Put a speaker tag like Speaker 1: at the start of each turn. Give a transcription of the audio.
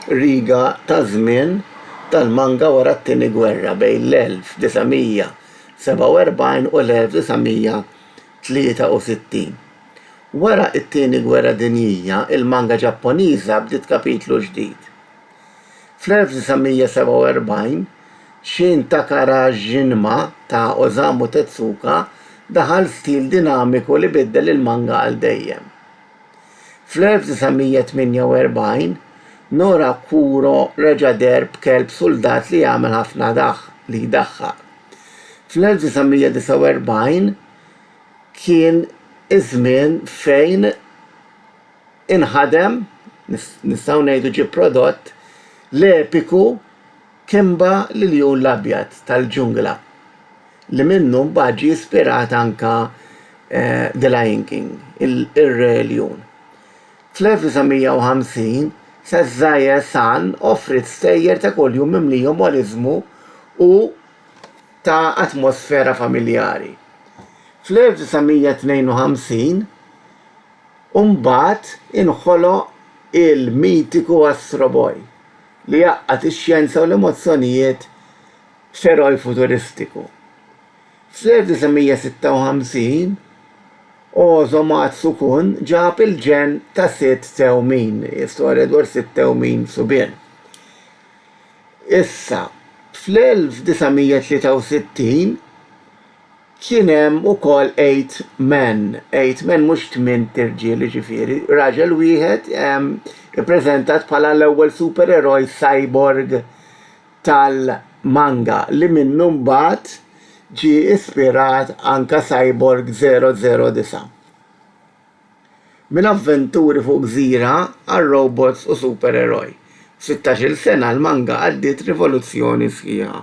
Speaker 1: riga ta' żmien tal-manga wara t-tieni gwerra bejn l-1947 u l-1963. Wara t-tieni gwerra dinjija, il-manga Ġapponiża bdiet kapitlu ġdid. Fl-1947, Shin Takarajima ta' Osamu Tezuka daħal stil dinamiku li biddel il-manga għal dejjem. Fl-1948, Nora Kuro reġa' derb kelb soldat li jagħmel ħafna li jdaħħaq. Fl-1949 kien iż-żmien fejn inħadem, nistgħu ngħidu ġie prodott, l-epiku Kimba l-Iljun l-Abjad tal-ġungla li minnu mbagħad ġie ispirat anke The Lion King, ir-Re Ljun. Fl-1950 Sazae San offrit stejjer ta' kuljum mimlijhom umorizmu u ta' atmosfera familjari. Fl-1952 mbagħad inħoloq il-mitiku Astro Boy li jaqqat ix-xjenza u l-emozzjonijiet f'eroj futuristiku. Fl-1956 Ozomatsu Kun ġab il-ġen ta' Sitt Tewmin, istorja dwar Sitt Tewmin subien. Issa, fl-1963 kien hemm ukoll 8 Men. 8 Men mhux 8 tirġieli ġifieri, raġel wieħed ippreżentat bħala l-ewwel supereroj cyborg tal-manga li minnu mbagħad ġie ispirat anke Cyborg 009. Mill-avventuri fuq gżira għal robots u supereroj. 16-il sena l-manga għaddiet rivoluzzjoni sħiħa.